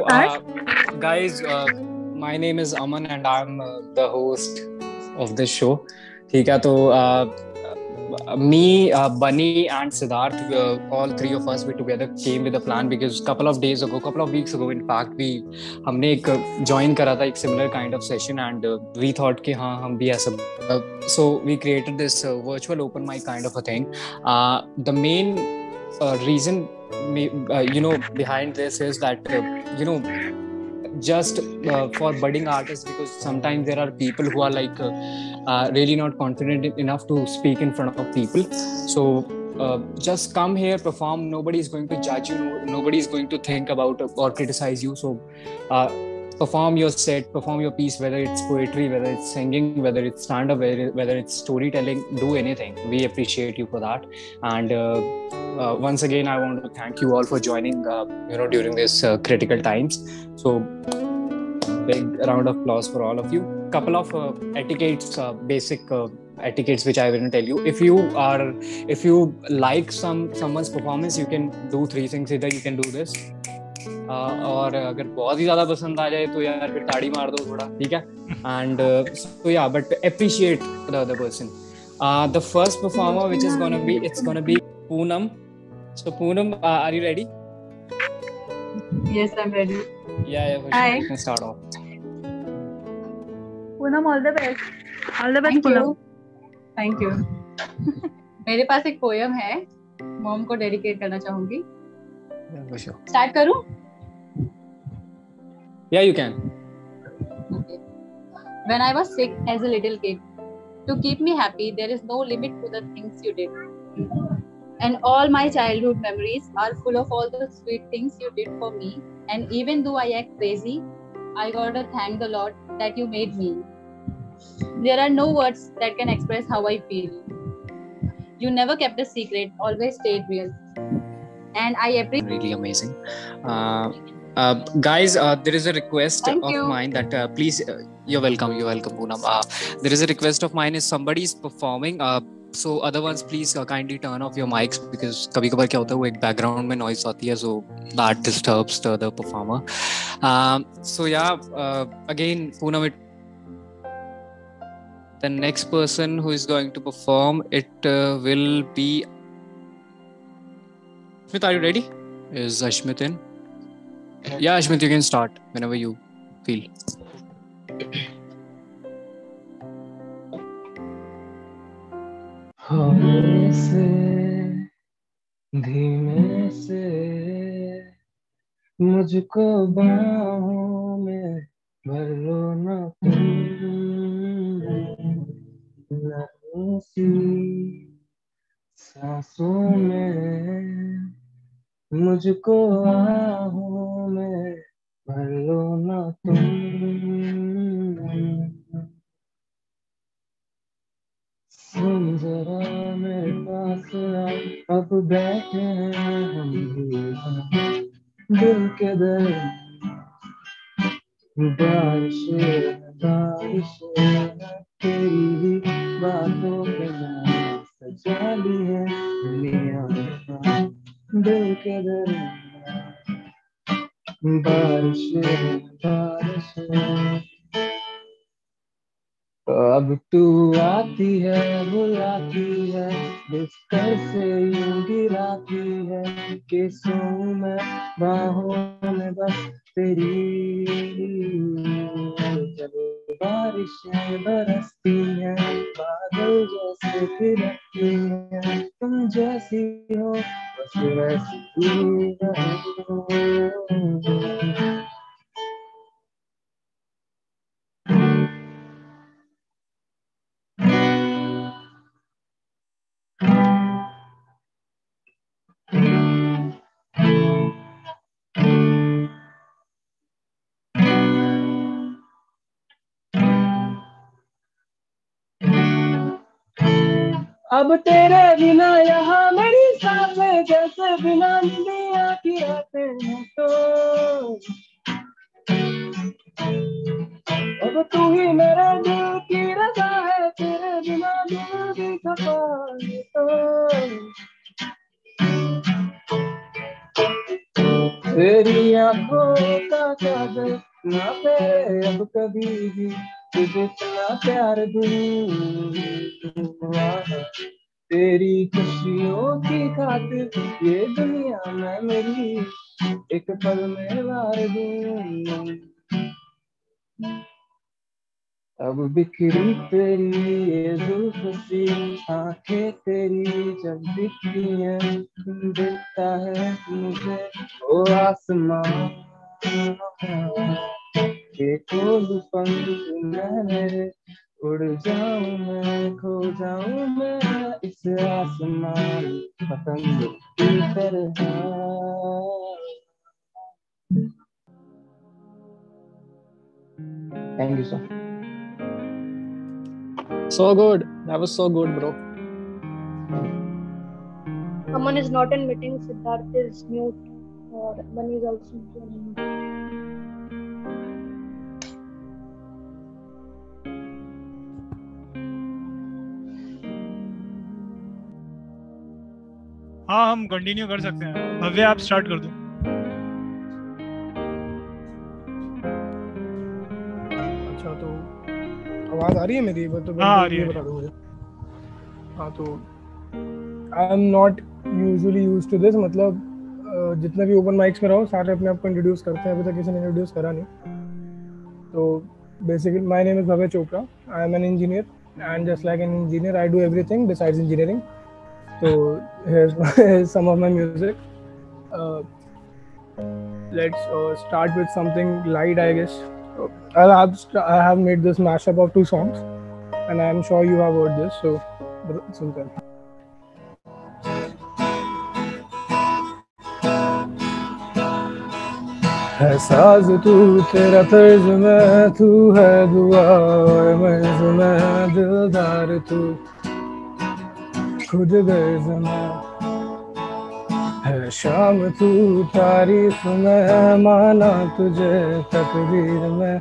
start? Guys, my name is Aman and I'm the host of this show. ठीक है तो me, Bunny and Siddharth, all three of us, we together came with a plan because couple of weeks ago, in fact, हमने एक join करा था एक similar kind of session and we thought कि हाँ हम भी ऐसा so we created this virtual open mic kind of a thing. The main reason behind this is that just for budding artists, because sometimes there are people who are like really not confident enough to speak in front of people. So just come here, perform. Nobody is going to judge you. Nobody is going to think about or criticize you. So perform your set, perform your piece, whether it's poetry, whether it's singing, whether it's stand-up, whether it's storytelling. Do anything. We appreciate you for that. And once again, I want to thank you all for joining. During this critical times. So big round of applause for all of you. Couple of etiquettes, basic etiquettes which I will tell you. If you like someone's performance, you can do three things. Either you can do this, और अगर बहुत ही ज़्यादा पसंद आ जाए तो यार फिर ताड़ी मार दो थोड़ा, ठीक है? And so yeah, but appreciate the other person. The first performer which is gonna be Poonam. So Poonam, are you ready? Yes, I'm ready. Yeah, for sure. You can start off. Poonam, all the best. All the best, Poonam. Thank you. मेरे पास एक poem है, mom को dedicate करना चाहूंगी. Yeah, for sure. Start करूं? Yeah, you can. Okay. When I was sick as a little kid, to keep me happy, there is no limit to the things you did. And all my childhood memories are full of all the sweet things you did for me. And even though I act crazy, I gotta thank the Lord that you made me. There are no words that can express how I feel. You never kept a secret, always stayed real. And I appreciate. Really amazing. Guys, there is a request mine that please, you're welcome, Poonam. There is a request of mine, if somebody is performing, so other ones please kindly turn off your mics, because कभी-कभार क्या होता है वो एक background में noise आती है, so that disturbs the other performer. So yeah, again, Poonam, the next person who is going to perform, it will be Ashmit. Are you ready? Is Ashmit in? Yeah, Ashmit, you can start whenever you feel. हौले से धीमे से मुझको बाहों में भर लो ना तुम, नरमी सी सांसों में मुझको आहों में भर लो ना तुम. सुन जरा मेरे पास आ, अब बैठे हैं हम दिल के दर. बारिश तेरी ही बातों पे सजा ली है दुनिया दिल के दर. बारिश अब तू आती है बुलाती है, बिस्तर से यूं गिराती है कि सोऊं मैं बाहों में बस तेरी. जब बारिशें बरसती हैं बादल जैसे फिरती हैं, तुम जैसी हो बस वैसी ही रहो. अब तेरे बिना यहाँ मेरी सांसें जैसे बिना दुनिया की रातें हैं. तो अब तू ही मेरे दिल की रजा है, तेरे बिना दिल भी खफा है. तो तेरी आंखों का काजल ना तेरे अब कभी भी तुझे इतना प्यार दूंगा तेरी खुशियों की खातिर ये दुनिया में मेरी एक पल में वार दूंगा अब बिखरी तेरी ये जुल्फ सी आंखें तेरी जब दिखती हैं दिखता है मुझे ओ आसमां के खोलूं पंख मैं मेरे उड़ जाऊं मैं खो जाऊं मैं इस आसमान पतंग की तरह thank you sir So good. That was so good, bro. Aman is not in meeting. Siddharth is mute. Or Aman is also mute. हाँ हम कंटिन्यू कर सकते हैं। भव्य आप स्टार्ट कर दो। अच्छा तो आवाज आ रही है मेरी? तो हाँ आ रही है। बता दो मुझे। हाँ तो I am not usually used to this, मतलब जितने भी ओपन माइक्स में रहो सारे अपने आप को इंट्रोड्यूस करते हैं, अभी तक किसी ने इंट्रोड्यूस करा नहीं। तो basically my name is Bhavya Chopra, I am an engineer and just like an engineer I do everything besides engineering. So here's some of my music. Let's start with something light, I guess. I have made this mashup of 2 songs, and I am sure you have heard this. So, सुनते हैं। है साज तू तेरा तर्ज में, तू है दुआ मर्ज में, दिलदार तू खुद गर्ज में है शाम तू तारीफ में, माना तुझे तकदीर में,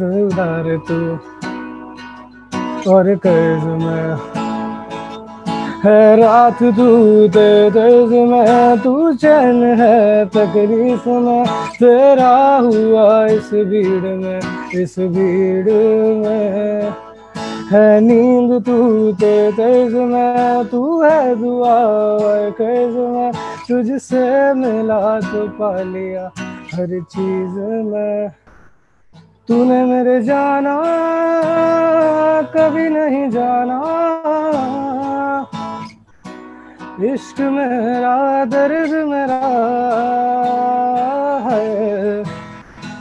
दिलदार तू और कर्ज में है रात तू दर्द में, तू चैन है तकलीफ में, तेरा हुआ इस भीड़ में, इस भीड़ में है नींद तू तेज में, तू है दुआ और कर्ज में, तुझसे मिला तो पा लिया हर चीज में, तूने मेरे जाना कभी नहीं जाना, इश्क मेरा दर्द मेरा है,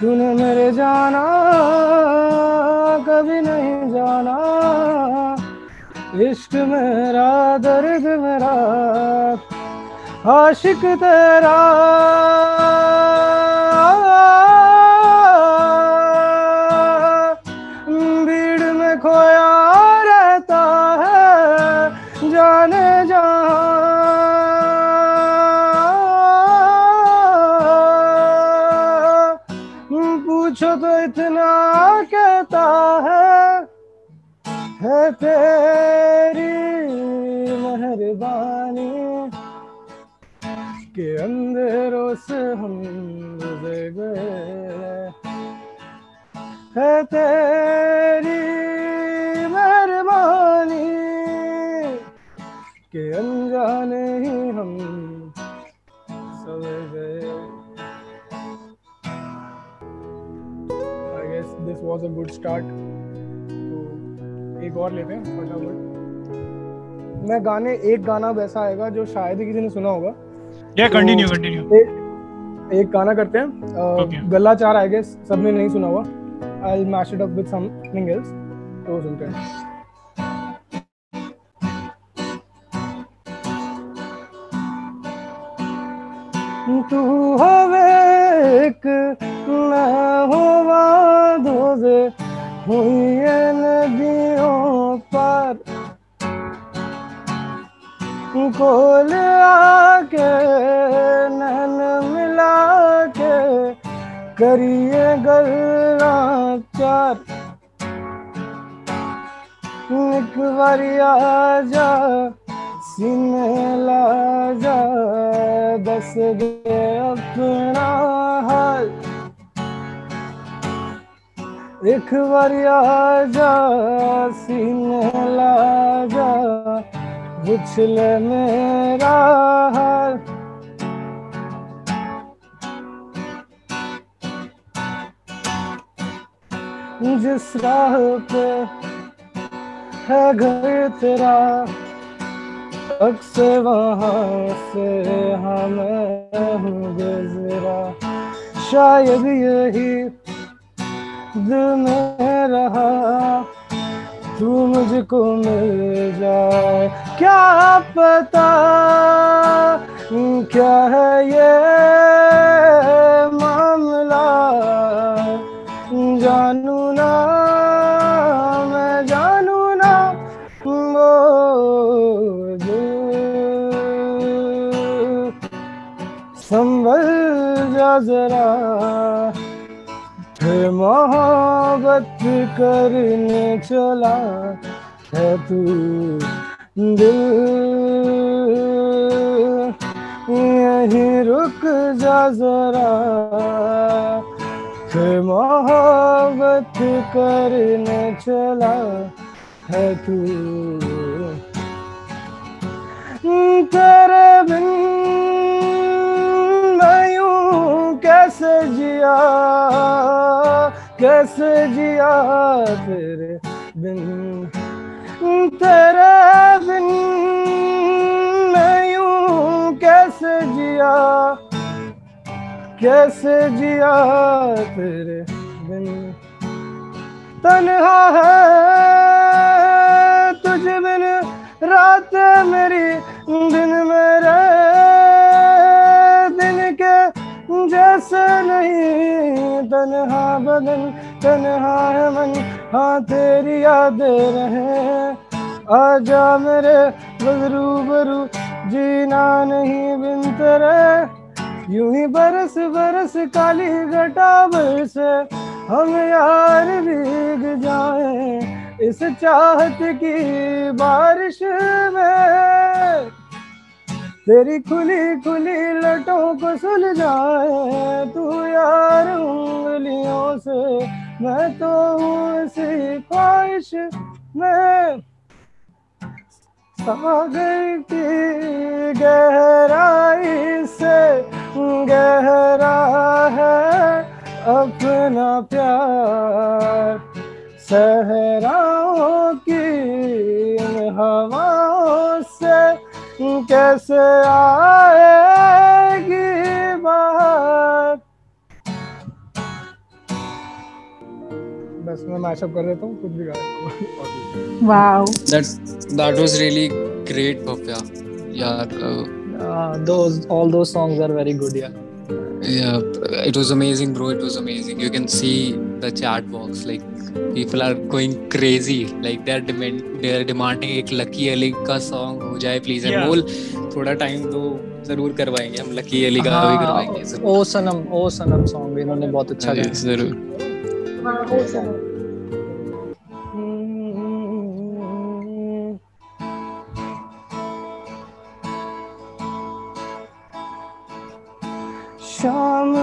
तूने मेरे जाना कभी नहीं जाना, इश्क मेरा दर्द मेरा, आशिक तेरा भीड़ में खोया रहता है, जाने जहां पूछो तो इतना कहता है तेरी मेहरबानी के अंधेरों से हम गुजर गए, है तेरी मेहरबानी के अनजाने ही हम सवर गए। I guess this was a good start. तो एक और लेते हैं फटाफट। एक गाना वैसा आएगा जो शायद ही किसी ने सुना होगा। कंटिन्यू एक गाना करते हैं गला 4 आई गेस सबने नहीं सुना हुआ। I'll mash it up with something else, तो सुनते हैं। तू होवे एक मैं होवा दोजे हुई नदियों पर, कोल आके नैन मिला के करिए गल्ला 4, एक बारी आजा सीने ला जा, दस दे अपना एक बार आजा सीने लाजा उछले मेरा हाल जिस राह पे है घर तेरा अक्सर वहाँ से मैं हूँ गुजरा शायद यही दिल में रहा तू मुझको मिल जाए क्या पता क्या है ये मामला जानू ना मैं जानू ना वो दिल संभल जा जरा फिर मोहब्बत करने चला है तू दिल यहीं रुक जा जरा फिर मोहब्बत करने चला है तू तेरे बिन मैं यूं कैसे जिया तेरे बिन मैं यूं कैसे जिया तेरे बिन तन्हा है तुझ बिन रात मेरी दिन मेरे दिन के जैसे नहीं तन्हा बदन तन्हा है मन हाँ तेरी यादें रहे आजा मेरे रूबरू जीना नहीं बिन तेरे यूं ही बरस बरस काली घटा से हम यार भीग जाए इस चाहत की बारिश में तेरी खुली खुली लटों को सुलझाए तू यार उंगलियों से मैं तो हूँ इसी ख्वाहिश में सागर की गहराई से गहरा है अपना प्यार सहराओं की इन हवाओं से कैसे आएगी बाहर बस मैं मैशअप कर देता हूँ कुछ भी गा देता हूँ Wow. That was really great, Bhavya. Yeah, all those songs are very good. yeah, it was amazing, bro. It was amazing. You can see the chat box, like people are going crazy. Like they're demanding एक Lucky Ali का song हो जाए, please. And बोल थोड़ा time दो, जरूर करवाएंगे हम Lucky Ali का भी करवाएंगे. ओ सनम सॉन्ग इन्होंने बहुत अच्छा गाया. जरूर. हाँ वो सब शाम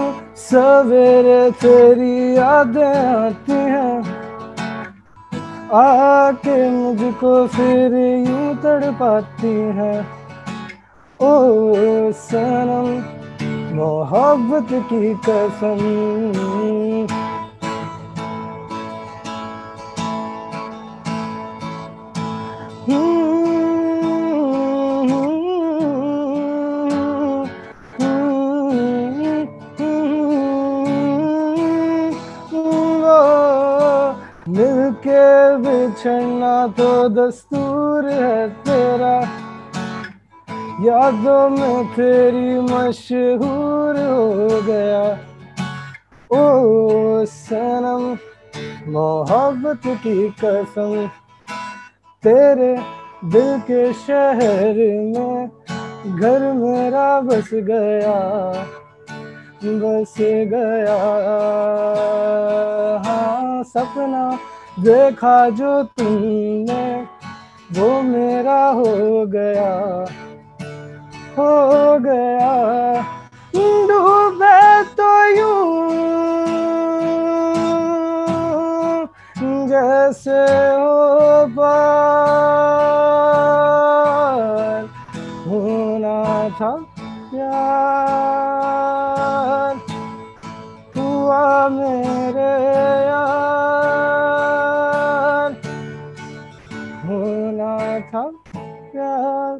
सवेरे तेरी यादें आती हैं आके मुझको फिर यूं तड़पाती हैं ओ सनम मोहब्बत की कसम मिलके बिछड़ना तो दस्तूर है तेरा यादों में तेरी मशहूर हो गया ओ सनम मोहब्बत की कसम तेरे दिल के शहर में घर मेरा बस गया हाँ सपना देखा जो तुमने वो मेरा हो गया डूबे तो यूं कैसे हो पार, होना था प्यार, हुआ मेरे यार, होना था प्यार।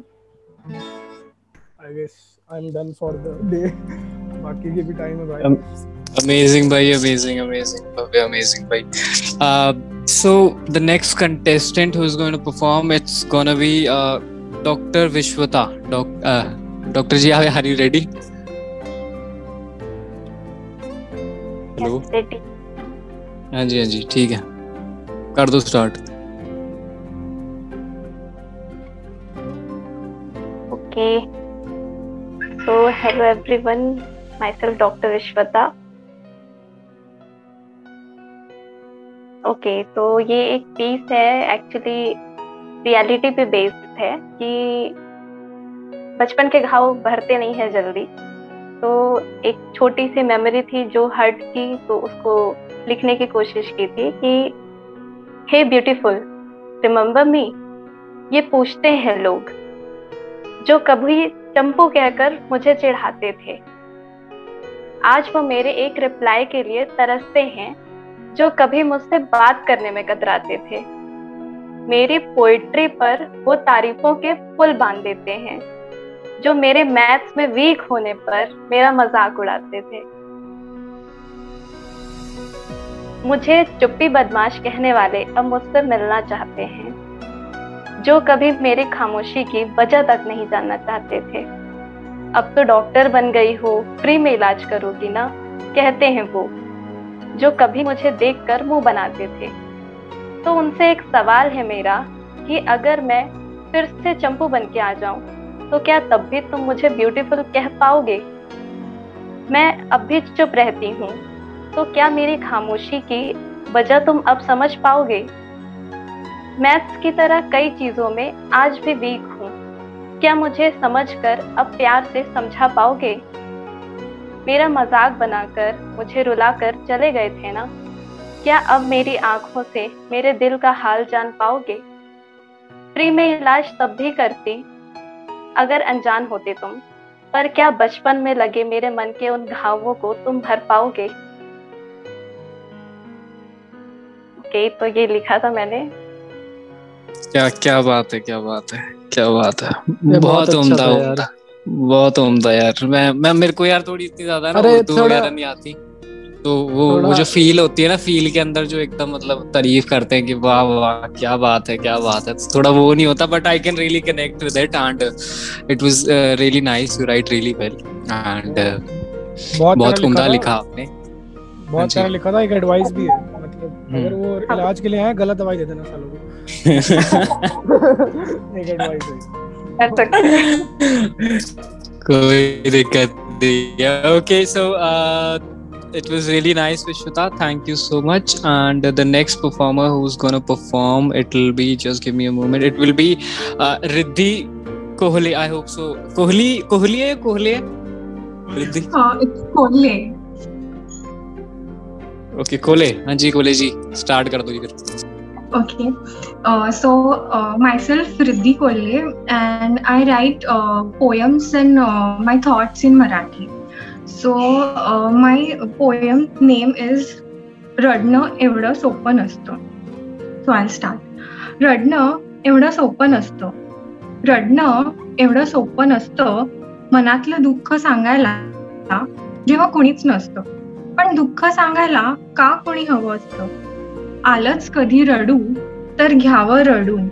I guess I'm done for the day. बाकी के भी टाइम है भाई। Amazing, bhai, amazing, Bhavya, amazing, bhai. So the next contestant who is going to perform, it's gonna be Dr. Vishwata. Dr. Ji, are you ready? Hello. Yes, ready. हाँ जी, ठीक है, कर दो start. Okay. So hello everyone, myself Dr. Vishwata. Okay, तो ये एक piece है, actually reality पे बेस्ड है कि बचपन के घाव भरते नहीं है जल्दी। तो एक छोटी सी मेमोरी थी जो हर्ट की, तो उसको लिखने की कोशिश की थी कि हे ब्यूटीफुल रिमेम्बर मी, ये पूछते हैं लोग जो कभी चंपू कहकर मुझे चिढ़ाते थे। आज वो मेरे एक रिप्लाई के लिए तरसते हैं जो कभी मुझसे बात करने में कतराते थे। मेरी पोइट्री पर वो तारीफों के पुल बांध देते हैं जो मेरे मैथ्स में वीक होने पर मेरा मजाक उड़ाते थे। मुझे चुप्पी बदमाश कहने वाले अब मुझसे मिलना चाहते हैं जो कभी मेरी खामोशी की वजह तक नहीं जानना चाहते थे। अब तो डॉक्टर बन गई हो, फ्री में इलाज करोगी ना, कहते हैं वो जो कभी मुझे देखकर मुंह बनाते थे। तो उनसे एक सवाल है मेरा कि अगर मैं फिर से चंपू बन के आ जाऊं तो क्या तब भी तुम मुझे ब्यूटीफुल कह पाओगे? मैं अब भी चुप रहती हूँ, तो क्या मेरी खामोशी की वजह तुम अब समझ पाओगे? मैथ्स की तरह कई चीजों में आज भी वीक हूँ, क्या मुझे समझकर अब प्यार से समझा पाओगे? मेरा मजाक बनाकर मुझे रुलाकर चले गए थे ना, क्या अब मेरी आंखों से मेरे दिल का हाल जान पाओगे? फ्री में इलाज तब भी करती अगर अनजान होते तुम, पर क्या बचपन में लगे मेरे मन के उन घावों को तुम भर पाओगे? ओके, तो ये लिखा था मैंने। क्या बात है, बहुत उम्दा यार। मैं मेरे को यार थोड़ी इतनी ज्यादा ना उर्दू वगैरह नहीं आती, तो वो जो फील होती है ना, फील के अंदर जो एकदम मतलब तारीफ करते हैं कि वाह वाह क्या बात है, थोड़ा वो नहीं होता, but I can really connect with it and it was really nice, you right really well and बहुत उम्दा लिखा आपने, बहुत सारा लिखा था। एक एडवाइस भी है, मतलब अगर वो इलाज के लिए आए गलत दवाई दे देना सालों को। एक एडवाइस है, कोई दिक्कत नहीं। Okay, so it was really nice, Vishwata, thank you so much. And the next performer who's going to perform, it will be, just give me a moment, it will be Riddhi Kohle, I hope so. Kohle Riddhi, it's Kohle. Okay, Kohle, haan ji, Kohle ji start kar do idhar. Okay, so myself Riddhi Kohle, and I write poems and my thoughts in Marathi. So my poem name is रडणं एवढं सोपं नसतं. So I'll start. रडणं एवढं सोपं नसतं, रडणं एवढं सोपं नसतं, मनातलं दुःख सांगायला जेव्हा कोणीच नसतं, पण दुःख सांगायला का कोणी हवं असतं? आलंच कधी रडू तर घ्यावं रडून,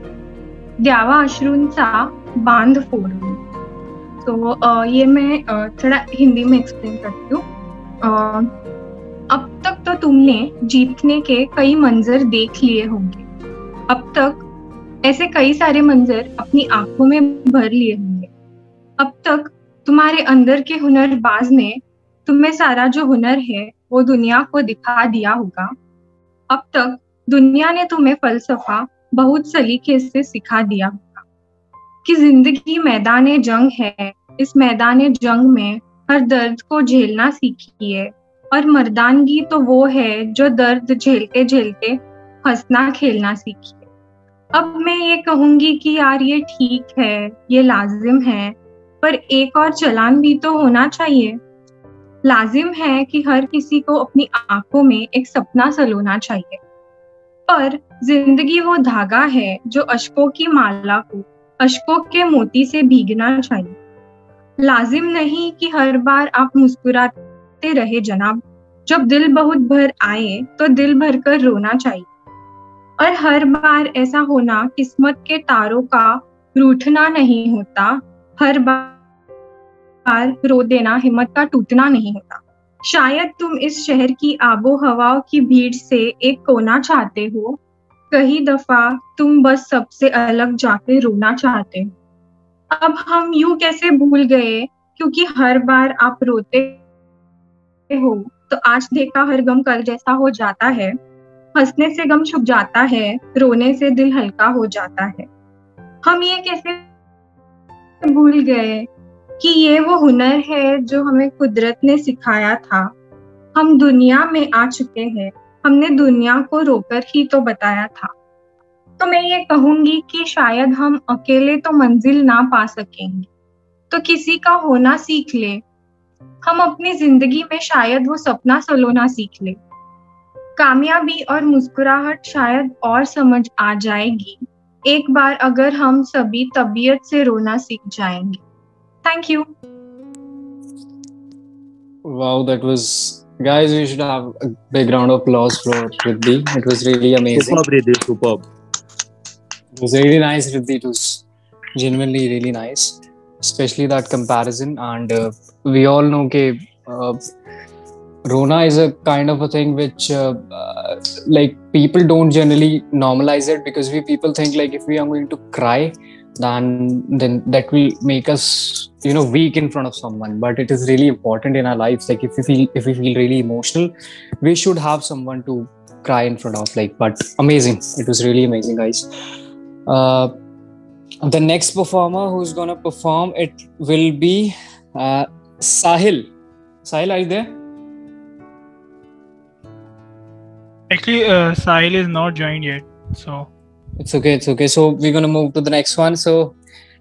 द्यावा अश्रूंचा बांध फोडून. तो ये मैं थोड़ा हिंदी में एक्सप्लेन करती हूँ. अब तक तो तुमने जीतने के कई मंजर देख लिए होंगे, अब तक ऐसे कई सारे मंजर अपनी आंखों में भर लिए होंगे, अब तक तुम्हारे अंदर के हुनरबाज ने तुम्हें सारा जो हुनर है वो दुनिया को दिखा दिया होगा, अब तक दुनिया ने तुम्हें फलसफा बहुत सलीके से सिखा दिया होगा कि जिंदगी मैदान जंग है, इस मैदान जंग में हर दर्द को झेलना सीखिए, और मर्दानगी तो वो है जो दर्द झेलते झेलते हंसना खेलना सीखिए। अब मैं ये कहूंगी कि यार ये ठीक है, ये लाजिम है, पर एक और चलान भी तो होना चाहिए। लाजिम है कि हर किसी को अपनी आंखों में एक सपना सलोना चाहिए, पर जिंदगी वो धागा है जो अश्कों की माला को अश्कों के मोती से भीगना चाहिए। लाजिम नहीं कि हर बार आप मुस्कुराते रहे जनाब, जब दिल बहुत भर आए तो दिल भर कर रोना चाहिए। और हर बार ऐसा होना किस्मत के तारों का रूठना नहीं होता, हर बार रो देना हिम्मत का टूटना नहीं होता। शायद तुम इस शहर की आबो हवाओं की भीड़ से एक कोना चाहते हो, कई दफा तुम बस सबसे अलग जाके रोना चाहते हो। अब हम यूं कैसे भूल गए, क्योंकि हर बार आप रोते हो तो आज देखा हर गम कल जैसा हो जाता है। हंसने से गम छुप जाता है, रोने से दिल हल्का हो जाता है। हम ये कैसे भूल गए कि ये वो हुनर है जो हमें कुदरत ने सिखाया था। हम दुनिया में आ चुके हैं, हमने दुनिया को रोकर ही तो बताया था। तो मैं ये कहूंगी कि शायद हम अकेले तो मंजिल ना पा सकेंगे, तो किसी का होना सीख ले। हम अपनी जिंदगी में शायद वो सपना सलोना सीख ले। कामयाबी और मुस्कुराहट शायद और समझ आ जाएगी एक बार अगर हम सभी तबीयत से रोना सीख जाएंगे। Thank you. Wow, that was, guys, we should have a big round of applause for Riddhi. It was really amazing. Superb, Riddhi, superb. It was really nice, Riddhi. It was genuinely really nice, especially that comparison. And we all know that Rona is a kind of a thing which like people don't generally normalize it, because we people think like if we are going to cry, then that will make us, you know, weak in front of someone. But it is really important in our lives, like if we feel really emotional, we should have someone to cry in front of. Like, but amazing, it was really amazing, guys. The next performer who's gonna perform it will be Sahil. Sahil, are you there? Actually, Sahil is not joined yet, so It's okay. So we're gonna move to the next one. So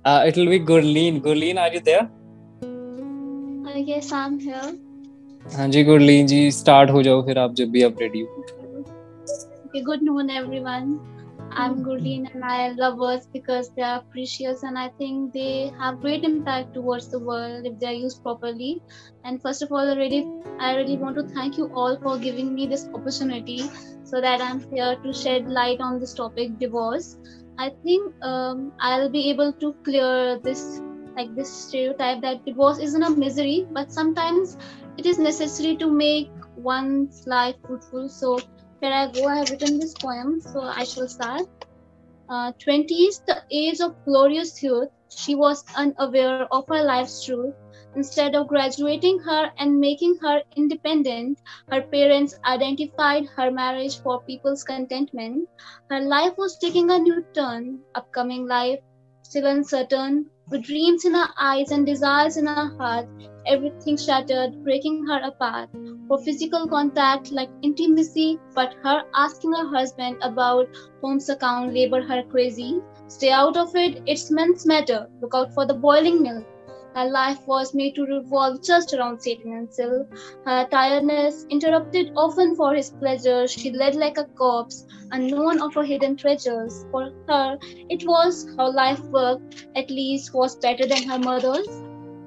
it'll be Gurleen. Gurleen, are you there? Yes, I'm here. हाँ जी गुरलीन जी, start हो जाओ फिर आप जब भी आप ready हो। Okay, good noon, everyone. I'm Gurleen and I love words because they are precious and I think they have great impact towards the world if they are used properly. And first of all, I really want to thank you all for giving me this opportunity so that I'm here to shed light on this topic, divorce. I think I'll be able to clear this stereotype that divorce isn't a misery, but sometimes it is necessary to make one's life fruitful. So here I go. I have written this poem, so I shall start. 20 is the age of glorious youth. She was unaware of her life's truth. Instead of graduating her and making her independent, her parents identified her marriage for people's contentment. Her life was taking a new turn. Upcoming life still uncertain, with dreams in her eyes and desires in her heart. Everything shattered, breaking her apart. For physical contact like intimacy, but her asking her husband about home's account labored her crazy. Stay out of it, it's men's matter. Look out for the boiling milk. Her life was made to revolve just around Satan and Sil. Her tiredness interrupted often for his pleasure. She led like a corpse, unknown of her hidden treasures. For her, it was how life worked, at least was better than her mother's.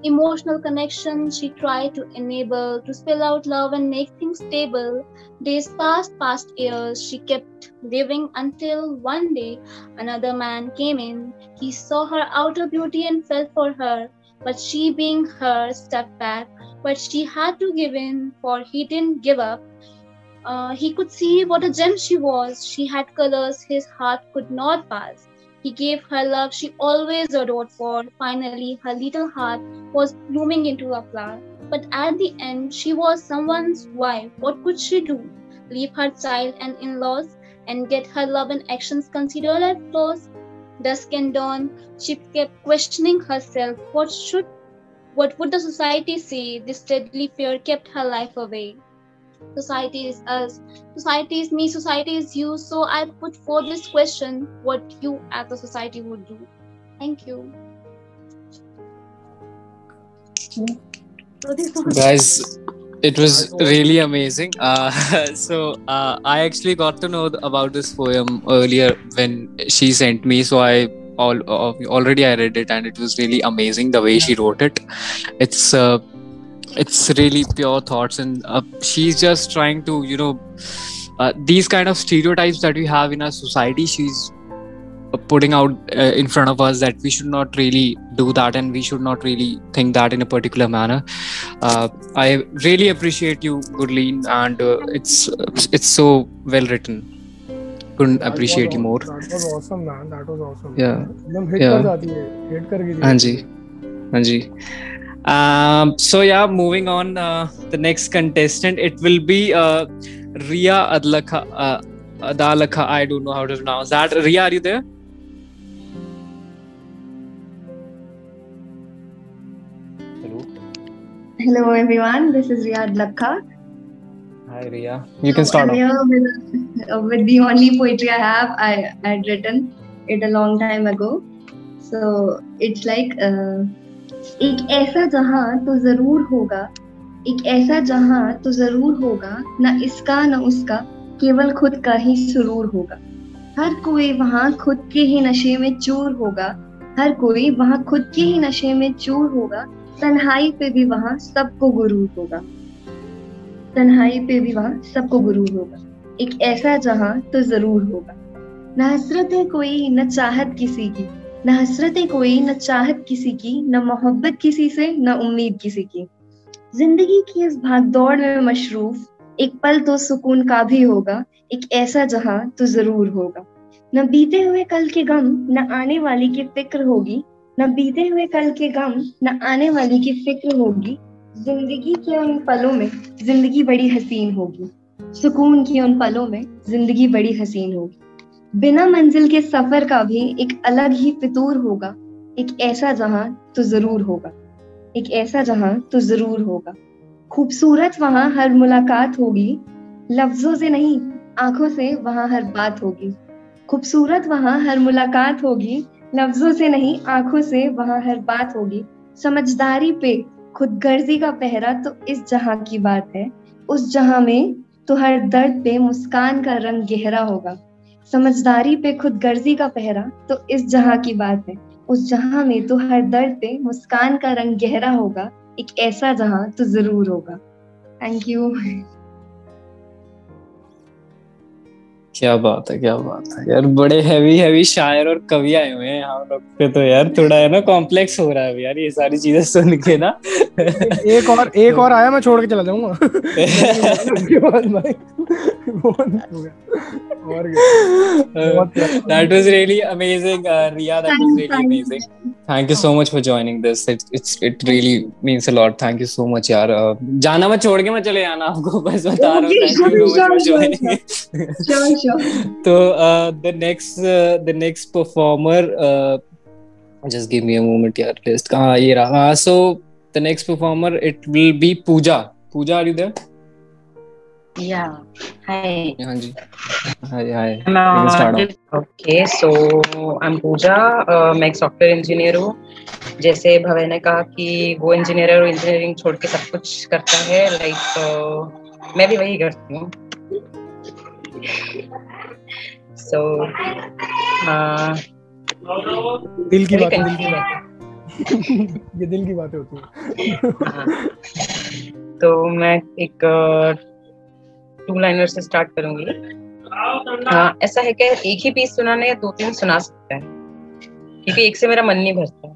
Emotional connection she tried to enable, to spill out love and make things stable. Days passed years, she kept living until one day another man came in. He saw her outer beauty and fell for her. But she, being her, stepped back. But she had to give in, for he didn't give up. He could see what a gem she was. She had colors his heart could not pass. He gave her love she always adored for. Finally, her little heart was blooming into a flower. But at the end, she was someone's wife. What could she do? Leave her child and in-laws and get her love and actions considered as flaws? Dusk and dawn, she kept questioning herself. What would the society say? This deadly fear kept her life away. Society is us. Society is me. Society is you. So I put forth this question: what you as a society would do. Thank you. Guys, it was really amazing. I actually got to know about this poem earlier when she sent me. So already I read it, and it was really amazing the way she wrote it. It's really pure thoughts, and she's just trying to these kind of stereotypes that we have in our society. She's putting out in front of us that we should not really do that, and we should not really think that in a particular manner. I really appreciate you, Gurleen, and it's so well written. Couldn't appreciate you more. That was awesome, man. That was awesome. Yeah. एकदम hit कर जाती है, hit करके दी. हाँ जी. So yeah, moving on, the next contestant, it will be Ria Adalakha. I don't know how to pronounce that. Ria, are you there? Hello everyone, this is Ria Adalakha. Hi Ria, you can start I'm here with the only poetry I have. I had written it a long time ago. So it's like एक ऐसा जहां तो जरूर होगा, एक ऐसा जहां तो जरूर होगा, न इसका न उसका, केवल खुद का ही सुरूर होगा. हर कोई वहाँ खुद के ही नशे में चूर होगा, हर कोई वहाँ खुद के ही नशे में चूर होगा. तन्हाई पे भी वहाँ सबको गुरूर होगा, तन्हाई पे भी वहाँ सबको गुरूर होगा. एक ऐसा जहां तो जरूर होगा. न हसरत है कोई न चाहत किसी की, न हसरत है कोई न चाहत किसी की, न मोहब्बत किसी से न उम्मीद किसी की. जिंदगी की इस भागदौड़ में मशरूफ एक पल तो सुकून का भी होगा. एक ऐसा जहां तो जरूर होगा. न बीते हुए कल के गम न आने वाली की फिक्र होगी, न बीते हुए कल के गम न आने वाली की फिक्र होगी. जिंदगी के उन पलों में जिंदगी बड़ी हसीन होगी, सुकून की उन पलों में जिंदगी बड़ी हसीन होगी. बिना मंजिल के सफर का भी एक अलग ही फितूर होगा. एक ऐसा जहां तो जरूर होगा, एक ऐसा जहां तो जरूर होगा. खूबसूरत वहां हर मुलाकात होगी, लफ्जों से नहीं आंखों से वहां हर बात होगी. खूबसूरत वहां हर मुलाकात होगी, लफ्जों से नहीं आंखों से वहां हर बात होगी. समझदारी पे खुदगर्जी का पहरा तो इस जहां की बात है, उस जहां में तो हर दर्द पे मुस्कान का रंग गहरा होगा. समझदारी पे खुदगर्जी का पहरा तो इस जहां की बात है, उस जहां में तो हर दर्द पे मुस्कान का रंग गहरा होगा. एक ऐसा जहां तो जरूर होगा. Thank you. क्या बात है यार. बड़े हैवी शायर और कवि आए हुए हैं हम लोग पे, तो यार थोड़ा है ना कॉम्प्लेक्स हो रहा है यार ये सारी चीजें सुन के ना. एक और आया, मैं छोड़ के चला जाऊंगा. That was really amazing, Ria. That was really amazing. Thank you so much for joining this. It really means a lot. Thank you so much, यार. जाना मत, छोड़ के मत चले जाना, आपको बस बता रहा हूँ. Thank you so much for joining. So the next performer, just give me a moment, यार. List कहाँ ये रहा. So the next performer, it will be Pooja. Pooja, are you there? Yeah. Hi. हाँ जी. Hi. Okay, so I'm Pooja. मैं एक software engineer हूँ. जैसे भव्य ने कहा कि वो इंजीनियर और इंजीनियरिंग छोड़ के सब कुछ करता है, लाइक मैं भी वही करती हूँ. So दिल की बात ये दिल की बातें होती हैं. तो मैं एक 2-लाइनर से स्टार्ट करूंगी. ऐसा है कि एक ही पीस सुनाने या 2-3 सुना सकता है, क्योंकि एक से मेरा मन नहीं भरता.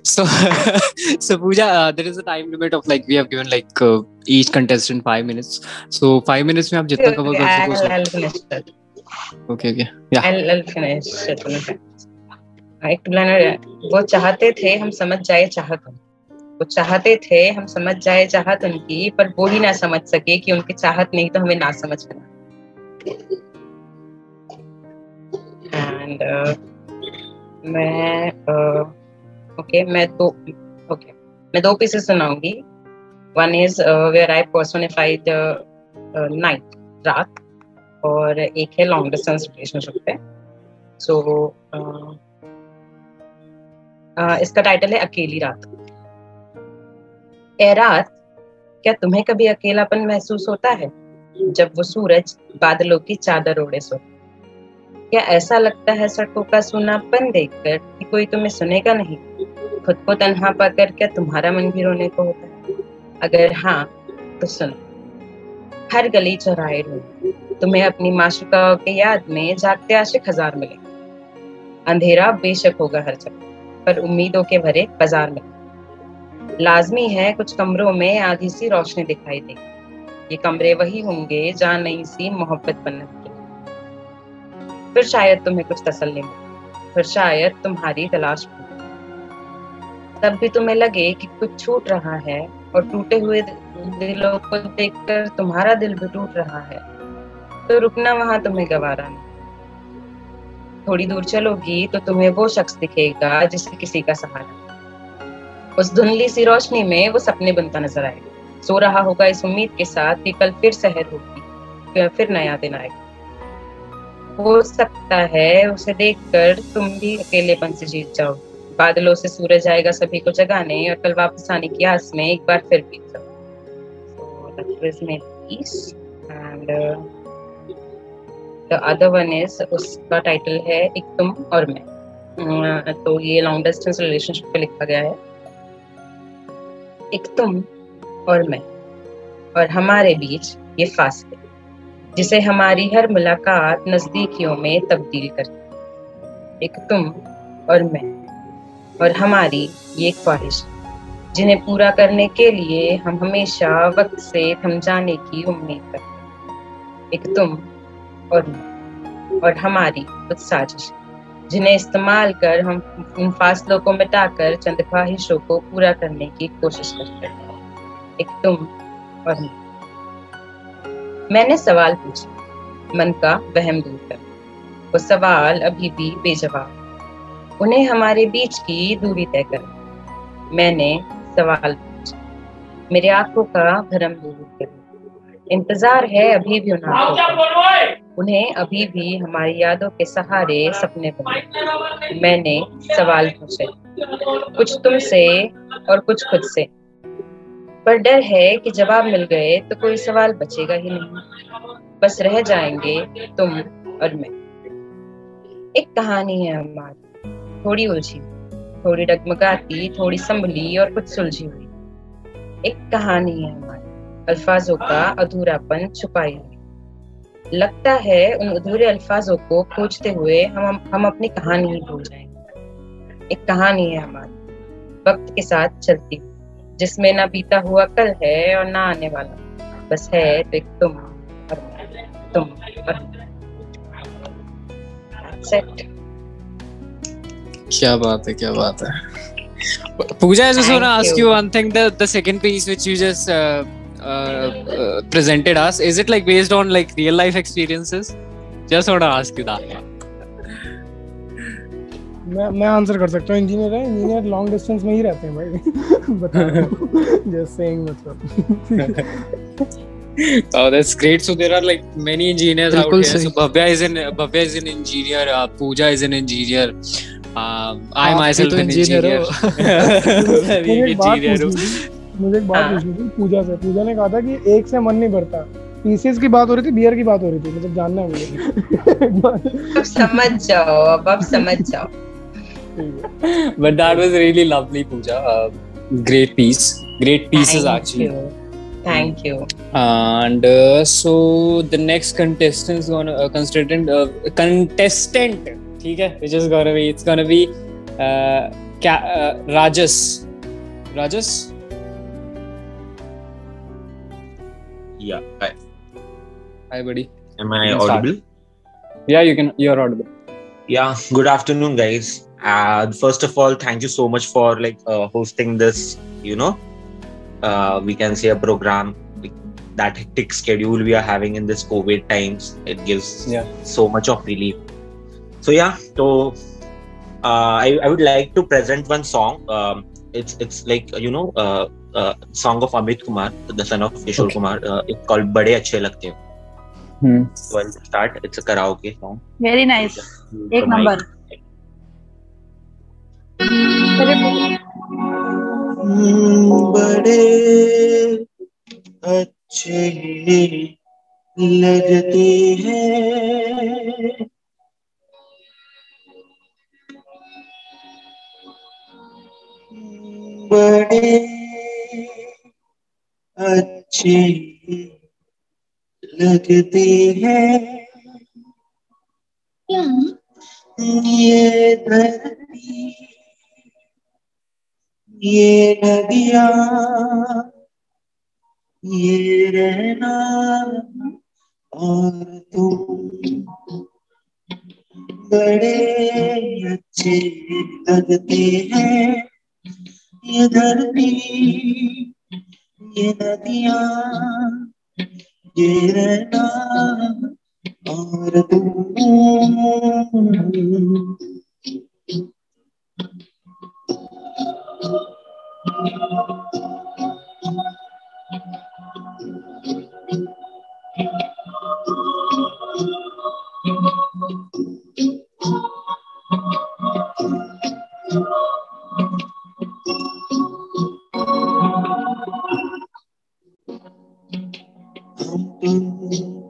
So Pooja, there is a time limit of like we have given like each contestant 5 minutes. So 5 minutes में आप जितना cover कर सको. I'll finish that. Okay. Yeah. I'll finish it. एक 2-लाइनर है. वो चाहते थे हम समझ जाए चाहत उनकी, वो चाहते थे हम समझ जाए चाहत उनकी, पर वो ही ना समझ सके कि उनकी चाहत नहीं तो हमें ना समझ बना. And मैं 2 पीसेस सुनाऊंगी. One is where I personified night, रात, और एक है लॉन्ग डिस्टेंस रिलेशनशिप पे। सो इसका टाइटल है अकेली रात। ए रात, क्या तुम्हें कभी अकेलापन महसूस होता है जब वो सूरज बादलों की चादर ओढ़े सो? क्या ऐसा लगता है सड़कों का सूनापन देखकर कि कोई तुम्हें सुनेगा नहीं? खुद को तन्हा पाकर क्या तुम्हारा मन भी रोने को होता है? अगर हाँ तो सुनो, हर गली चौराहे ढूंढो, तुम्हें अपनी माशूकाओं के याद में जागते आशिक हजार मिले। अंधेरा बेशक होगा हर जगह, पर उम्मीदों के भरे बाजार में लाजमी है कुछ कमरों में आधी सी रोशनी दिखाई देगी। ये कमरे वही होंगे जहाँ नई सी मोहब्बत बनने लगे। फिर शायद तुम्हें कुछ तसल्ली मिले, फिर शायद तुम्हारी तलाश मिले। तब भी तुम्हें लगे कि कुछ छूट रहा है, और टूटे हुए दिलों को देखकर तुम्हारा दिल भी टूट रहा है, तो रुकना वहां तुम्हें गवारा नहीं। थोड़ी दूर चलोगी तो तुम्हें वो शख्स दिखेगा जिसे किसी का सहारा। उस धुंधली सी रोशनी में वो सपने बनता नजर आएगा, सो रहा होगा इस उम्मीद के साथ कि कल फिर सहर होगी, फिर नया दिन आएगा। हो सकता है उसे देखकर तुम भी अकेलेपन से जीत जाओ, बादलों से सूरज आएगा सभी को जगाने, और कल वापस आने की आस में एक बार फिर बीत जाओ। So that was my piece, and the other one is, उसका टाइटल है एक तुम और मैं। तो ये लॉन्ग डिस्टेंस रिलेशनशिप पे लिखा गया है। एक तुम और मैं, और हमारे बीच ये फासले जिसे हमारी हर मुलाकात नजदीकियों में तब्दील करती। एक तुम और मैं, और हमारी ये ख्वाहिश जिन्हें पूरा करने के लिए हम हमेशा वक्त से थम जाने की उम्मीद करते। एक तुम और मैं, और हमारी कुछ साजिश जिन्हें इस्तेमाल कर हम उन फासलों को मिटाकर चंद ख्वाहिशों को पूरा करने की कोशिश करते हैं। एक तुम और मैं। मैंने सवाल पूछा, मन का वहम दूर कर। वो सवाल अभी भी बेजवाब, उन्हें हमारे बीच की दूरी तय कर। मैंने सवाल पूछा, मेरे आंखों का भरम दूर कर। इंतजार है अभी भी उन आंखों का, उन्हें अभी भी हमारी यादों के सहारे सपने बने। मैंने सवाल पूछे, कुछ तुमसे और कुछ खुद से, पर डर है कि जवाब मिल गए तो कोई सवाल बचेगा ही नहीं, बस रह जाएंगे तुम और मैं। एक कहानी है हमारी, थोड़ी उलझी, थोड़ी डगमगाती, थोड़ी संभली और कुछ सुलझी हुई। एक कहानी है हमारी, अल्फाजों का अधूरापन छुपाई हुई। लगता है उन अधूरे अल्फाजों को खोजते हुए हम अपनी कहानी ही भूल जाएंगे। एक कहानी है हमारी, वक्त के साथ चलती हुई, जिसमें ना बीता हुआ कल है और ना आने वाला, बस है तो एक तुम और मैं, तुम और मैं। क्या बात है, क्या बात है। Pooja, I just want to ask you one thing. The second piece which you just presented us, is it like based on like real life experiences? Just want to ask you that. मैं answer कर सकता हूँ। Engineer long distance में ही रहते हैं भाई। बताओ, just saying मतलब। Oh, that's great. So there are like many engineers out here. So Bhavya is an engineer. Pooja is an engineer. I myself an engineer. मुझे एक बात पूछनी थी पूजा से। पूजा ने कहा था कि एक से मन नहीं भरता। पीसीएस की बात हो रही थी, बियर की बात हो रही थी, मतलब जानना है मुझे। अब समझ जाओ, अब समझ जाओ। But that was really lovely, Pooja. Great piece. Great pieces actually. Thank you. And so the next contestant is gonna contestant, ठीक है? Which is gonna be Rajas. Rajas. Yeah. Hi. Hi, buddy. Am I audible? Yeah, you're audible. Yeah. Good afternoon, guys. First of all, thank you so much for hosting this. We can say a program. That hectic schedule we are having in this COVID times, it gives so much of relief. So I would like to present one song. It's like song of Amit Kumar, the son of Kishore Kumar. It's called "बड़े अच्छे लगते हो." So I'll start. It's a karaoke song. Very nice. एक number. बड़े अच्छे लगते हैं बड़े अच्छे लगते हैं ये धरती ये नदियाँ ये रहना और तुम बड़े अच्छे लगते हैं ये धरती ये नदियाँ ये रहना और तुम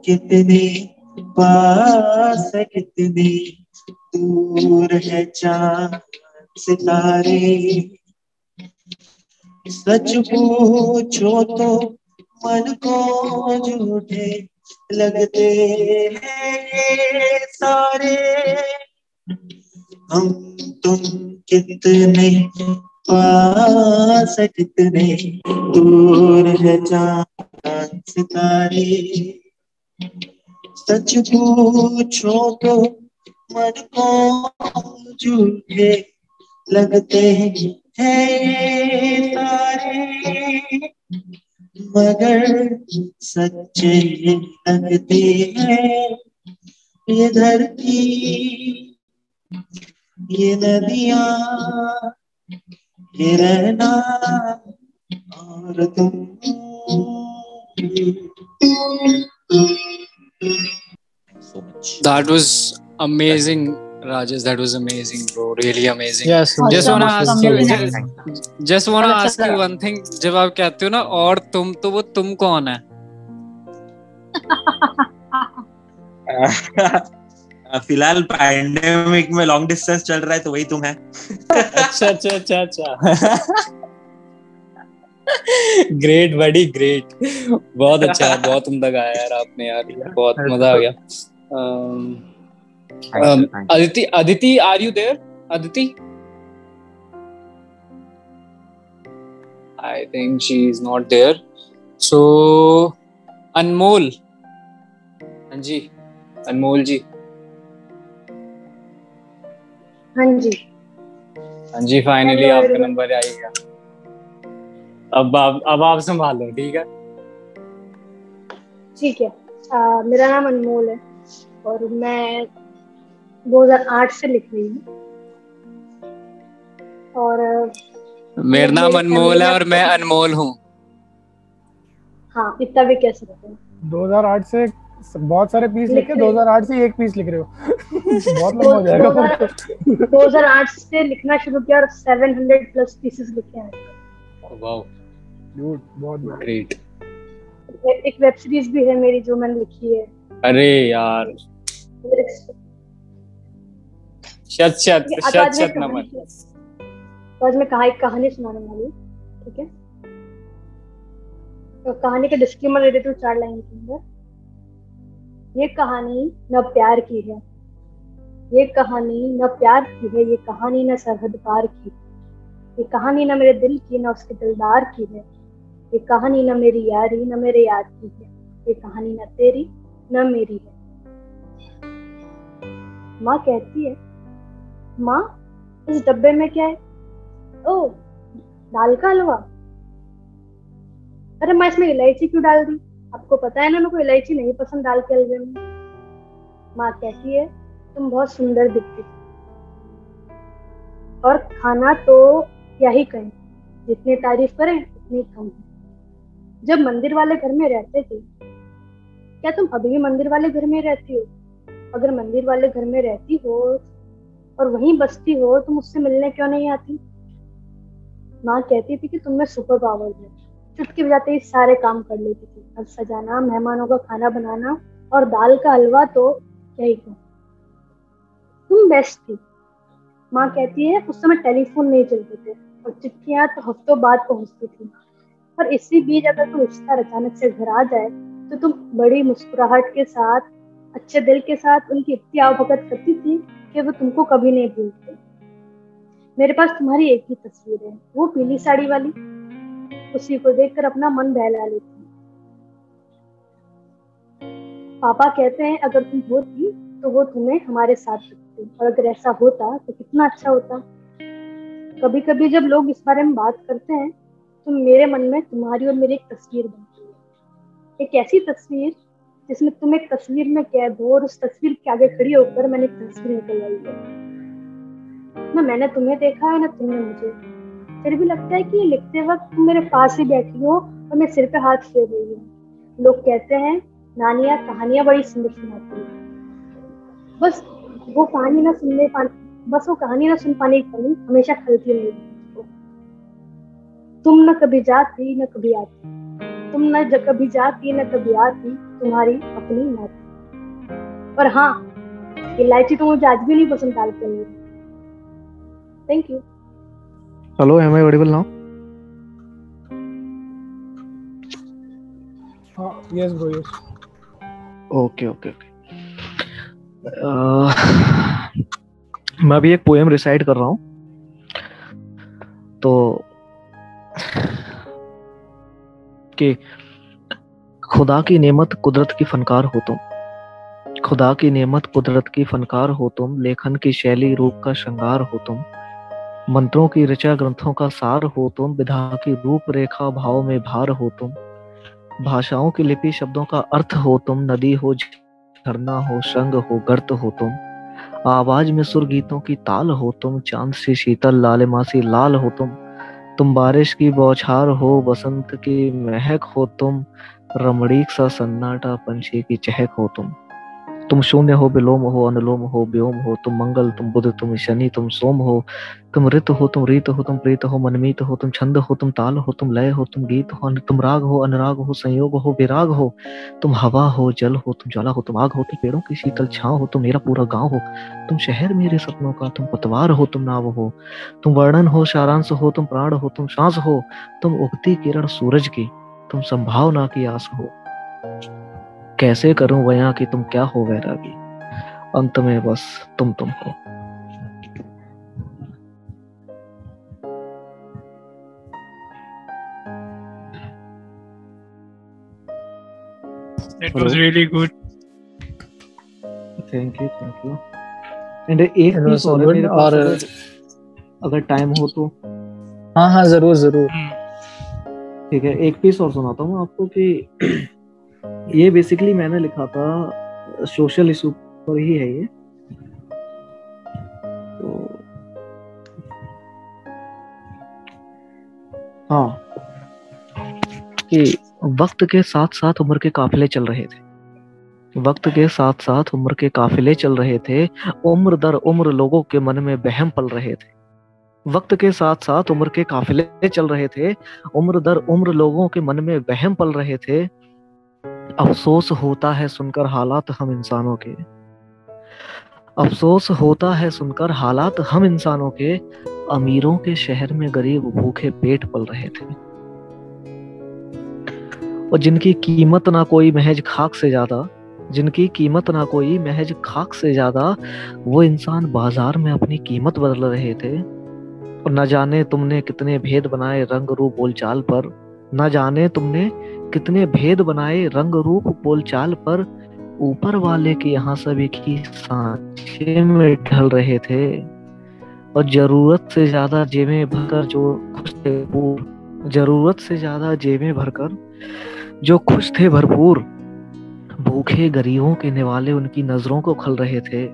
कितने पास है कितने दूर है चांद सितारे सच पूछो तो मन को झूठे लगते हैं ये सारे हम तुम कितने पास है कितने दूर है चांद सितारे सच पूछो तो मन को झूठे लगते हैं सारे मगर सच्चे लगते हैं ये धरती ये नदियाँ ये रहना और तुम so much. That was amazing, Rajesh. That was amazing, bro. Really amazing. Yes. Just wanna ask you one thing. जब आप कहते हो ना और तुम तो वो तुम कौन है? फिलहाल पैंडेमिक में लॉन्ग डिस्टेंस चल रहा है तो वही तुम है. अच्छा. ग्रेट बड़ी ग्रेट. बहुत अच्छा, बहुत उम्दा गाया यार आपने यार. बहुत मजा आ गया. Aditi, are you there? Aditi? I think she is not there. So, Anmol. हाँ जी, Anmol जी. हाँ जी, फाइनली आपका नंबर आ गया. अब आप संभालो. ठीक है. मेरा नाम अनमोल है और मैं 2008 से लिख रही हूँ. और मेरा नाम अनमोल है और मैं अनमोल हूँ. हाँ, इतना भी कह सकते हैं. 2008 से बहुत सारे पीस लिखे. 2008 से एक पीस लिख रहे हो. बहुत लंबा हो जाएगा. 2008 से लिखना शुरू किया और 700 प्लस पीसेस लिखे हैं. वाओ डूड, बहुत ग्रेट. एक वेब सीरीज भी है मेरी जो मैंने लिखी है. अरे यार शत नमन. आज मैं कहानी सुनाने वाली हूँ. ठीक है. तो कहानी का डिस्क्लेमर दे देती हूँ 4 लाइन के अंदर. ये कहानी न प्यार की है, ये कहानी न प्यार की है, ये कहानी न सरहद पार की, ये कहानी न मेरे दिल की न उसके दिलदार की है, ये कहानी न मेरी यारी न मेरे यार की है, ये कहानी न तेरी न मेरी है. माँ कहती है, माँ इस डब्बे में क्या है? ओ, दाल का हलवा. अरे माँ इसमें इलायची क्यों डाल दी? आपको पता है ना मेरे को इलायची नहीं पसंद दाल के हलवे में. माँ कहती है, तुम बहुत सुंदर दिखती और खाना तो क्या ही कहें, जितनी तारीफ करें नहीं कम है। जब मंदिर वाले घर में रहते थे, क्या तुम अभी भी मंदिर वाले घर में रहती हो? अगर मंदिर वाले घर में रहती हो और वहीं बसती हो तो मुझसे मिलने क्यों नहीं आती? माँ कहती थी कि तुम में सुपर पावर है, चुटकी बजाते ही सारे काम कर लेती थी। घर सजाना, मेहमानों का खाना बनाना और दाल का हलवा तो क्या ही कहूं। तुम बेस्ट थी। माँ कहती है उस समय टेलीफोन नहीं चलते थे और चिट्ठियां तो हफ्तों बाद पहुंचती थी। पर इसी बीच अगर कोई रिश्ता अचानक से घर आ जाए तो तुम बड़ी मुस्कुराहट के साथ, अच्छे दिल के साथ उनकी इतनी आवभगत करती थी कि वो तुमको कभी नहीं भूलते। मेरे पास तुम्हारी एक ही तस्वीर है, वो पीली साड़ी वाली। उसी को देखकर अपना मन बहला लेती। पापा कहते हैं अगर तुम होती तो वो तुम्हें हमारे साथ रखती, और अगर ऐसा होता तो कितना अच्छा होता। कभी कभी जब लोग इस बारे में बात करते हैं तो मेरे मन में तुम्हारी और मेरी एक तस्वीर बनती है। एक ऐसी तस्वीर जिसमें तुम एक तस्वीर में कैद हो और उस तस्वीर के आगे खड़ी होकर मैंने एक तस्वीर निकलवाई है। ना मैंने तुम्हें देखा है ना तुमने मुझे, फिर भी लगता है कि लिखते वक्त तुम मेरे पास ही बैठी हो और मैं सिर पे हाथ फेर रही हूँ। लोग कहते हैं नानियाँ कहानियां बड़ी सुंदर सुनाती है, बस वो कहानी ना सुन पाने की कमी हमेशा खलती नहीं। तुम न कभी जाती न कभी आती, तुम न कभी जाती न कभी आती, तुम्हारी अपनी नाती। और हाँ, इलायची तो मुझे आज भी नहीं पसंद डालते हैं। Thank you. Hello, am I audible now? Yes bro, yes. Okay. मैं अभी एक पोएम रिसाइट कर रहा हूँ। तो कि खुदा की नेमत कुदरत की फनकार हो तुम, खुदा की नेमत कुदरत की फनकार हो तुम, लेखन की शैली रूप का श्रृंगार हो तुम, मंत्रों की ऋचा ग्रंथों का सार हो तुम, विधा की रूप रेखा भाव में भार हो तुम, भाषाओं की लिपि शब्दों का अर्थ हो तुम, नदी हो झरना हो संग हो गर्त हो तुम, आवाज में सुर गीतों की ताल हो तुम, चांद सी शीतल लालिमासी लाल हो तुम बारिश की बौछार हो, बसंत की महक हो तुम, रमणीक सा सन्नाटा पंछी की चहक हो तुम शून्य हो, विलोम हो, अनुलोम हो, व्योम हो, तुम मंगल, तुम बुध, तुम शनि, तुम सोम हो, तुम ऋत हो, तुम रीत हो, तुम प्रीत हो, मनमीत हो, तुम छंद हो, तुम ताल हो, तुम लय हो, तुम गीत हो, तुम राग हो, अनुराग हो, संयोग हो, विराग हो, तुम हवा हो, जल हो, तुम ज्वाला हो, तुम आग हो, तुम पेड़ों की शीतल छांव हो, तुम मेरा पूरा गांव हो, तुम शहर मेरे सपनों का, तुम पतवार हो, तुम नाव हो, तुम वर्णन हो, सारांश हो, तुम प्राण हो, तुम सांस हो, तुम उगती किरण सूरज की, तुम संभावना की आस हो। कैसे करूं बयां कि तुम क्या हो वैरागी, अंत में बस तुम हो। That was really good. Thank you. And एक पीस और है मेरे पास, अगर टाइम हो तो। हाँ जरूर। ठीक है, एक पीस और सुनाता हूँ आपको कि ये बेसिकली मैंने लिखा था, सोशल इशू पर ही है ये। तो हाँ, कि वक्त के साथ साथ उम्र के काफिले चल रहे थे, वक्त के साथ साथ उम्र के काफिले चल रहे थे, उम्र दर उम्र लोगों के मन में वहम पल रहे थे। वक्त के साथ साथ उम्र के काफिले चल रहे थे, उम्र दर उम्र लोगों के मन में वहम पल रहे थे। अफसोस होता है सुनकर हालात हम इंसानों के, अफसोस होता है सुनकर हालात हम इंसानों के, अमीरों के शहर में गरीब भूखे पेट पल रहे थे। और जिनकी कीमत ना कोई महज खाक से ज्यादा, जिनकी कीमत ना कोई महज खाक से ज्यादा, वो इंसान बाजार में अपनी कीमत बदल रहे थे। और न जाने तुमने कितने भेद बनाए रंग रूप बोलचाल पर, न जाने तुमने कितने भेद बनाए रंग रूप बोलचाल पर, ऊपर वाले के यहाँ सभी की सांचे में ढल रहे थे। और जरूरत से ज्यादा जेबें भरकर जो खुश थे, जरूरत से ज्यादा जेबें भरकर जो खुश थे भरपूर, भूखे गरीबों के निवाले उनकी नजरों को खल रहे थे।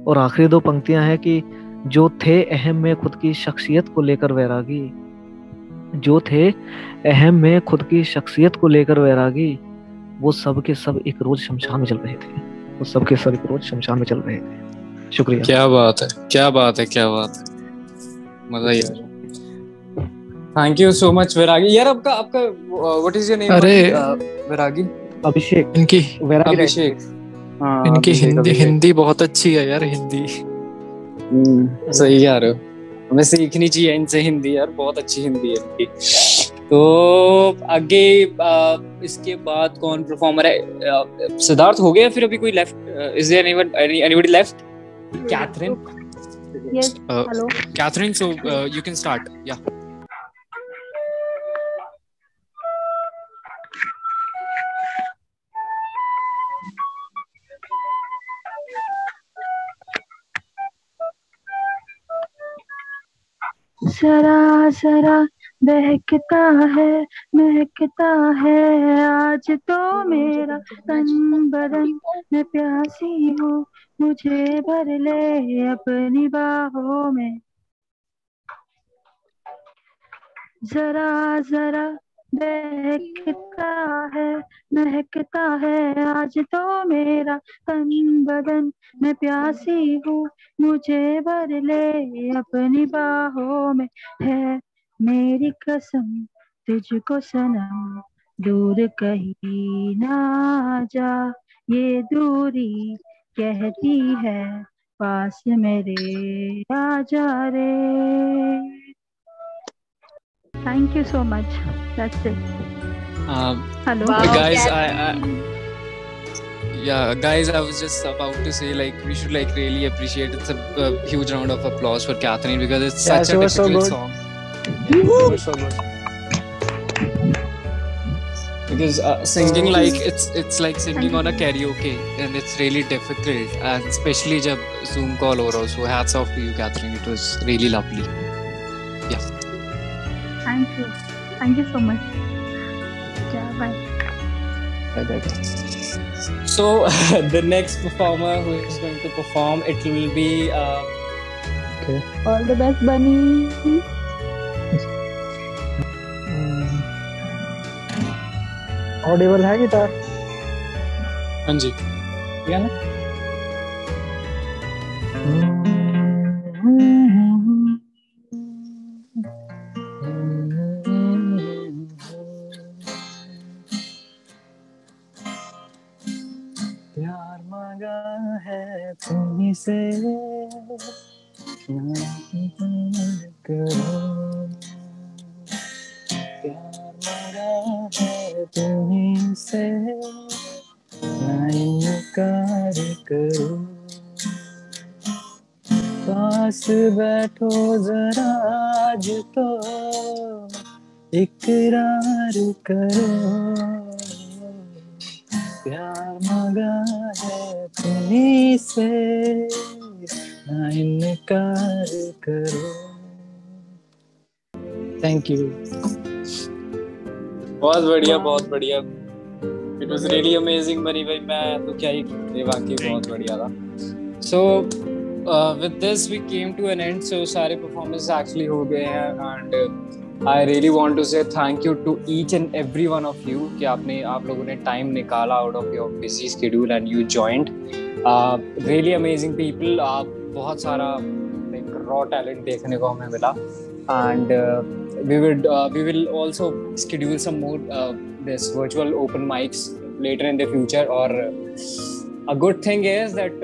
और आखिरी दो पंक्तियां हैं कि जो थे अहम में खुद की शख्सियत को लेकर वैरागी, जो थे अहम में खुद की शख्सियत को लेकर वैरागी, वो सब के सब एक रोज शमशान में चल रहे थे। वो सब के सब एक रोज शमशान में चल रहे थे। शुक्रिया। क्या बात है, क्या बात है, क्या बात है, मजा ही आ रहा। थैंक यू सो मच वैरागी। यार आपका आपका व्हाट इज योर नेम? अरे वैरागी, अभिषेक। इनकी अभिषेक। हाँ, इनकी अभिषेक। हिंदी बहुत अच्छी है यार, हिंदी। सही कह रहे हो, हमें सीखनी चाहिए इनसे हिंदी यार, बहुत अच्छी हिंदी है इनकी। तो आगे इसके बाद कौन परफॉर्मर है? सिद्धार्थ हो गया, फिर अभी कोई left? Is there anybody left? Catherine. Yes, hello. Catherine, so you can start. Yeah. जरा जरा बहकता है, महकता है आज तो मेरा तन बदन, मैं प्यासी हूँ, मुझे भर ले अपनी बाहों में। जरा जरा बहकता है, महकता है आज तो मेरा तन बदन, मैं प्यासी हूँ, मुझे भर ले अपनी बाहों में। है मेरी कसम तुझको सनम, दूर कहीं ना जा, ये दूरी कहती है पास मेरे आ जा रे। Thank you so much. That's it. Hello. Guys, guys, I was just about to say, like, we should like really appreciate. It's a huge round of applause for Catherine because it's such a difficult song. Yeah, so good. Because singing like it's like singing on a karaoke, and it's really difficult, and especially जब Zoom call हो रहा हो. So hats off to you, Catherine. It was really lovely. Yeah. Thank you so much. Yeah, bye. So the next performer who is going to perform, it will be Okay. All the best, Bunny. Audible है guitar? हाँ जी, ठीक है ना? प्यार मांगा है तुम्हीं से, करो प्यार मांगा है तुम्हीं से, ना इनकार करो, पास बैठो जरा आज तो इकरार करो, प्यार मांगा है तुम्हीं से, ना इनकार करो। Thank you. बहुत बढ़िया, बहुत बढ़िया। It was really amazing बनी भाई, मैं तो क्या ही, ये वाकई बहुत बढ़िया था। So with this we came to an end. So सारे performances actually हो गए हैं, and I really want to say thank you to each and every one of you कि आप लोगों ने time निकाला out of your busy schedule and you joined. Really amazing people. बहुत सारा like raw talent देखने को हमें मिला, and we will also schedule some more this virtual open mics later in the future. Or a good thing is that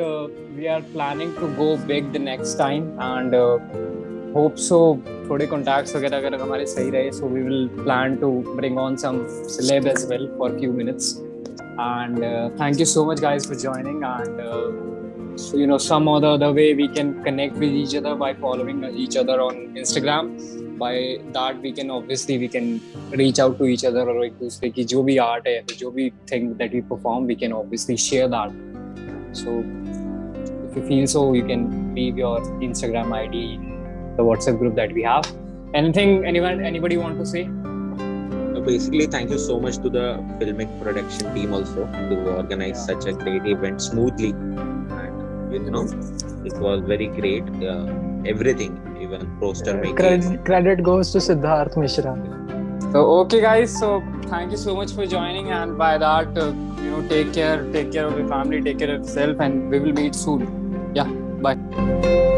we are planning to go big the next time, and hope so थोड़े contacts वगैरह अगर हमारे सही रहे, so we will plan to bring on some celeb as well for a few minutes. And thank you so much guys for joining, and so you know, some or the other way we can connect with each other by following each other on Instagram. By that we can reach out to each other, और एक दूसरे की जो भी art है, जो भी thing that we perform, we can obviously share that. So if you feel so, you can leave your Instagram ID, the WhatsApp group that we have. Anybody want to say? Basically, thank you so much to the filmic production team also to organize such a great event smoothly, and you know, it was very great. Everything, even poster making. Credit goes to Siddharth Mishra. So okay guys, so thank you so much for joining, and by that take care of your family, take care of yourself, and we will meet soon. Yeah, bye.